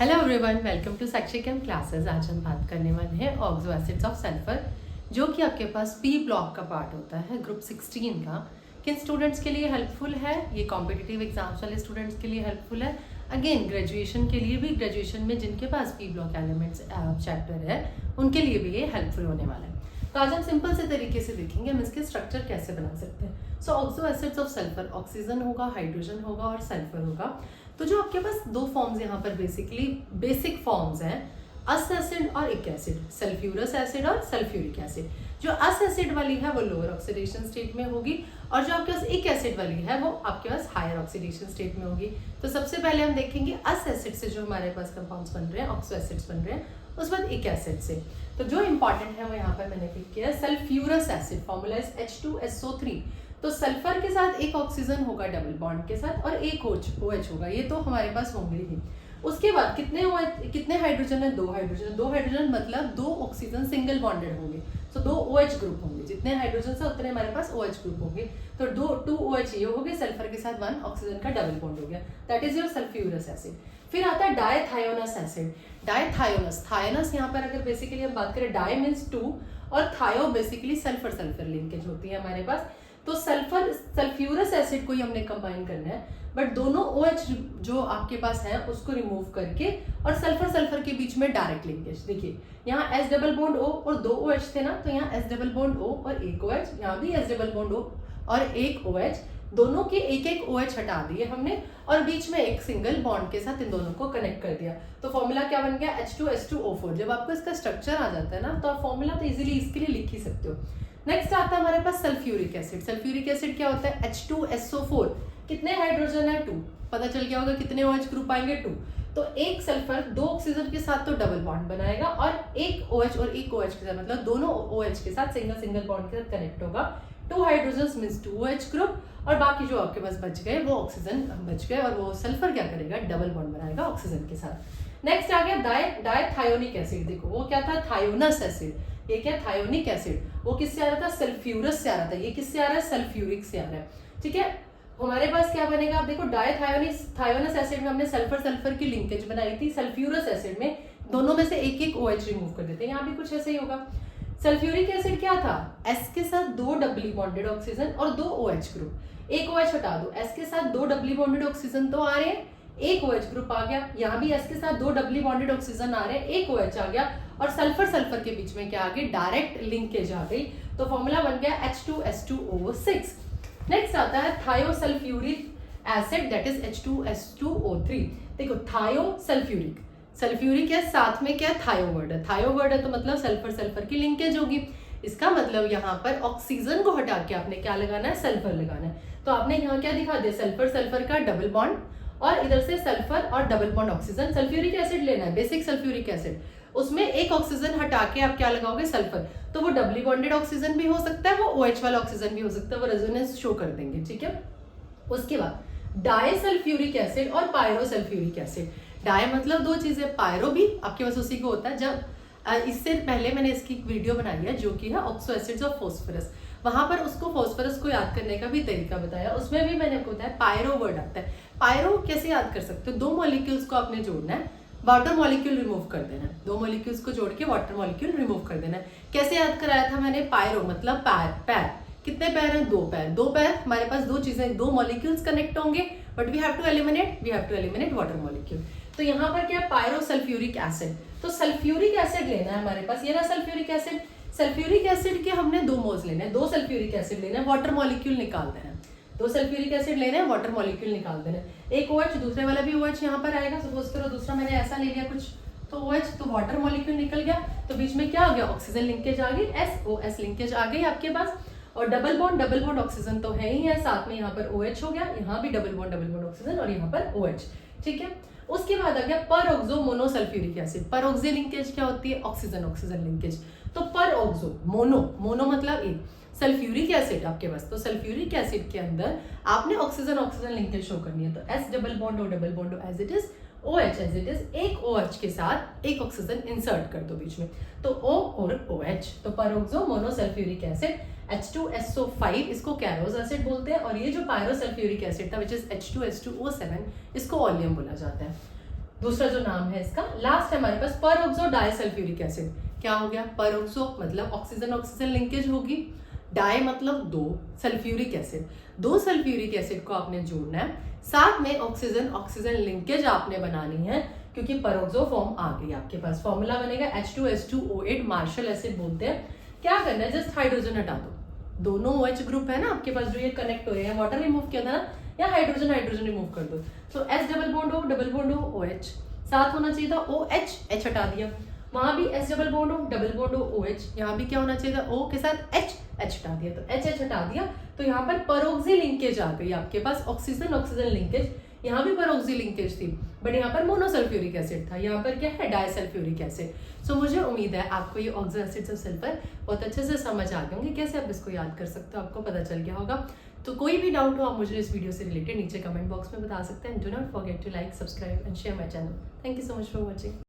Hello everyone, welcome to Sakshi chem classes. आज हम बात करने वाले हैं ऑक्सो एसिड्स ऑफ सल्फर, जो कि आपके पास पी ब्लॉक का पार्ट होता है ग्रुप 16 का। किन स्टूडेंट्स के लिए हेल्पफुल है? ये कॉम्पिटिटिव एग्जाम्स वाले स्टूडेंट्स के लिए हेल्पफुल है। अगेन ग्रेजुएशन के लिए भी, ग्रेजुएशन में जिनके पास पी ब्लॉक एलिमेंट्स चैप्टर है उनके लिए भी ये हेल्पफुल होने वाला है। तो आज हम सिंपल से तरीके से देखेंगे हम इसके स्ट्रक्चर कैसे बना सकते हैं। So oxo acids of sulphur, oxygen होगा, हाइड्रोजन होगा और सल्फर होगा। तो जो आपके पास दो फॉर्म्स यहाँ पर बेसिकली बेसिक फॉर्म्स हैं, अस एसिड और इक एसिड, सल्फ्यूरस एसिड और सल्फ्यूरिक एसिड। जो अस एसिड वाली है वो लोअर ऑक्सीडेशन स्टेट में होगी और जो आपके पास इक एसिड वाली है वो आपके पास हायर ऑक्सीडेशन स्टेट में होगी। तो सबसे पहले हम देखेंगे अस एसिड से जो हमारे पास कंपाउंड्स बन रहे हैं, ऑक्सो एसिड्स बन रहे हैं, उस बाद इक एसिड से। तो जो इंपॉर्टेंट है वो यहाँ पर मैंने क्लिक किया है sulphurous acid, formula is H2SO3। तो सल्फर के साथ एक ऑक्सीजन होगा डबल बॉन्ड के साथ और एक OH होगा, ये तो हमारे पास होंगे ही। उसके बाद कितने हाइड्रोजन है? दो हाइड्रोजन मतलब दो ऑक्सीजन सिंगल बॉन्डेड होंगे। तो दो OH ग्रुप होंगे, जितने हाइड्रोजन से उतने हमारे पास OH ग्रुप होंगे। तो टू OH ये हो गए, सल्फर के साथ वन ऑक्सीजन का डबल बॉन्ड हो गया, that is your sulphurous acid. फिर आता है डायथायोनस एसिड। थायोनस यहाँ पर अगर बेसिकली हम बात करें, डाई मीन्स टू और थायो बेसिकली सल्फर सल्फर लिंकेज होती है हमारे पास। तो सल्फ्यूरस एसिड को ही हमने कंबाइन करना है, बट दोनों OH जो आपके पास है उसको रिमूव करके और सल्फर सल्फर के बीच में डायरेक्ट लिंकेज। देखिए यहाँ S डबल बॉन्ड O और दो OH थे ना, तो यहाँ S डबल बॉन्ड O और एक OH, यहाँ भी S डबल बॉन्ड O और एक OH, दोनों के एक एक OH हटा दिए हमने और बीच में एक सिंगल बॉन्ड के साथ इन दोनों को कनेक्ट कर दिया। तो फॉर्मूला क्या बन गया? H2S2O4। जब आपको इसका स्ट्रक्चर आ जाता है ना, तो आप फॉर्मूला तो इजीली इसके लिए लिख ही सकते हो। नेक्स्ट आता है हमारे पास सल्फ्यूरिक एसिड। सल्फ्यूरिक एसिड क्या होता है? H2SO4। कितने हाइड्रोजन है? 2। पता चल गया होगा कितने OH ग्रुप आएंगे? 2। तो एक सल्फर दो ऑक्सीजन के साथ तो डबल बॉन्ड बनाएगा और एक OH और एक OH के साथ, मतलब दोनों OH के साथ सिंगल बॉन्ड के साथ कनेक्ट होगा। 2 हाइड्रोजन मीन्स 2 OH ग्रुप और बाकी जो आपके पास बच गए वो ऑक्सीजन बच गए और वो सल्फर क्या करेगा? डबल बॉन्ड बनाएगा ऑक्सीजन के साथ। नेक्स्ट आ गया डायथायोनिक एसिड। देखो वो क्या था? Thionous acid. ये क्या? Thionic acid. वो किससे आ रहा था? सल्फ्यूरस से आ रहा था। ये किससे आ रहा है? सल्फ्यूरिक से आ रहा है। ठीक है, हमारे पास क्या बनेगा? आप देखो थायोनस एसिड में हमने सल्फर सल्फर की लिंकेज बनाई थी, सल्फ्यूरस एसिड में दोनों में से एक एक OH रिमूव कर देते हैं। यहाँ भी कुछ ऐसे ही होगा। सल्फ्यूरिक एसिड क्या था? S के साथ दो डबली बॉन्डेड ऑक्सीजन और दो OH ग्रुप। एक OH हटा दो, S के साथ दो डबली बॉन्डेड ऑक्सीजन तो आ रहे हैं, एक OH ग्रुप आ गया। यहाँ भी S के साथ दो डबली बॉन्डेड ऑक्सीजन आ रहे हैं, एक OH आ गया और सल्फर सल्फर के बीच में क्या आ गई? डायरेक्ट लिंकेज आ गई। तो फॉर्मूला बन गया H2S2O6। नेक्स्ट आता है थायोसल्फ्यूरिक एसिड, दैट इज H2S2O3। देखो थायोसल्फ्यूरिक, सल्फ्यूरिक है साथ में क्या? थायो वर्ड है। थायो वर्ड है तो मतलब सल्फर सल्फर की लिंकेज होगी। इसका मतलब यहाँ पर ऑक्सीजन को हटा के आपने क्या लगाना है? सल्फर लगाना है। तो आपने यहाँ क्या दिखा दिया? सल्फर सल्फर का डबल बॉन्ड और इधर से सल्फर और double bond oxygen. Sulphuric acid लेना है, बेसिक सल्फ्यूरिक एसिड, उसमें एक ऑक्सीजन हटा के आप क्या लगाओगे? सल्फर। तो वो डबली बॉन्डेड ऑक्सीजन भी हो सकता है, वो OH वाला ऑक्सीजन भी हो सकता है, वो रेजोनेंस शो कर देंगे। ठीक है, उसके बाद डायसल्फ्यूरिक एसिड और पायरोसल्फ्यूरिक एसिड। डाई मतलब दो चीजें, पायरो भी आपके पास उसी को होता है। जब इससे पहले मैंने इसकी वीडियो बनाई है जो कि है ऑक्सो एसिड्स ऑफ फास्फोरस, वहां पर उसको फास्फोरस को याद करने का भी तरीका बताया। उसमें भी मैंने आपको बताया पायरो वर्ड आता है। पायरो कैसे याद कर सकते हो? दो मॉलिक्यूल्स को आपने जोड़ना है, वाटर मॉलिक्यूल रिमूव कर देना है, दो मॉलिक्यूल्स को जोड़ के वाटर मॉलिक्यूल रिमूव कर देना है। कैसे याद कराया था मैंने? पायरो मतलब पैर। कितने पैर हैं? दो पैर। हमारे पास दो चीजें, दो मॉलिक्यूल्स कनेक्ट होंगे, but we have to eliminate water molecule. तो यहाँ पर क्या? Pyrosulphuric acid. तो सल्फ्यूरिक एसिड लेना है हमारे पास, ये रहा सल्फ्यूरिक एसिड। सल्फ्यूरिक एसिड के हमने दो मोल्स लेने हैं, दो सल्फ्यूरिक एसिड लेना है, वाटर मॉलिक्यूल निकाल देना है। दो सल्फ्यूरिक एसिड लेने हैं, वाटर मॉलिक्यूल निकाल देना है। एक OH, दूसरे वाला भी OH यहाँ पर आएगा। सपोज करो दूसरा मैंने ऐसा ले लिया कुछ, तो OH, तो वाटर मॉलिक्यूल निकल गया, तो बीच में क्या आ गया? ऑक्सीजन लिंकेज आ गई, SOS लिंकेज आ गई आपके पास। और डबल बॉन्ड ऑक्सीजन तो है ही है, साथ में यहाँ पर OH हो गया, यहाँ भी डबल बॉन्ड ऑक्सीजन और यहाँ पर OH। ठीक है, उसके बाद आ गया peroxo monosulfuric acid. Peroxo linkage क्या होती है? Oxygen oxygen linkage. तो परऑक्सो, मोनो मतलब एक, सल्फ्यूरिक एसिड आपके पास, तो सल्फ्यूरिक एसिड के अंदर आपने ऑक्सीजन लिंकेज शो करनी है। तो S double bond as it is, OH as it is, एक OH के साथ एक ऑक्सीजन इंसर्ट कर दो बीच में, तो O और OH। तो परऑक्सो मोनोसल्फ्यूरिक एसिड H2SO5, इसको कैरोज एसिड बोलते हैं, और ये जो पायरोसल्फ्यूरिक एसिड था विच इज H2S2O7, इसको ऑलियम बोला जाता है। दूसरा जो नाम है इसका, लास्ट है हमारे पास परऑक्सो डाइसल्फ्यूरिक एसिड। क्या हो गया? परऑक्सो मतलब ऑक्सीजन ऑक्सीजन लिंकेज होगी, डाई मतलब दो, सल्फ्यूरिक एसिड, दो सल्फ्यूरिक एसिड को आपने जोड़ना है, साथ में ऑक्सीजन ऑक्सीजन लिंकेज आपने बनानी है, क्योंकि परऑक्सो फॉर्म आ गई आपके पास। फॉर्मूला बनेगा H2S2O8, मार्शल एसिड बोलते हैं। क्या करना है? जस्ट हाइड्रोजन हटा दो, दोनों OH ग्रुप है ना आपके पास जो ये कनेक्ट हो रहे हैं, वाटर रिमूव किया था ना, या हाइड्रोजन हाइड्रोजन रिमूव कर दो, तो S double bond O OH, साथ होना चाहिए था OH, H हटा दिया, वहां भी S double bond O OH, यहाँ भी क्या होना चाहिए था? O के साथ H हटा दिया, तो H हटा दिया, तो यहाँ पर परोक्सी लिंकेज आ गई आपके पास, ऑक्सीजन ऑक्सीजन लिंकेज। यहाँ भी परोक्सी लिंकेज थी, बट यहाँ पर मोनोसल्फ्यूरिक एसिड था, यहाँ पर क्या है? Disulphuric acid. सो मुझे उम्मीद है आपको ये ऑक्सो एसिड्स ऑफ सल्फर बहुत अच्छे से समझ आ गए होंगे, कैसे आप इसको याद कर सकते हो, आपको पता चल गया होगा। तो कोई भी डाउट हो आप मुझे इस वीडियो से रिलेटेड नीचे कमेंट बॉक्स में बता सकते हैं। Do not forget to like, subscribe and share my channel. Thank you so much for watching.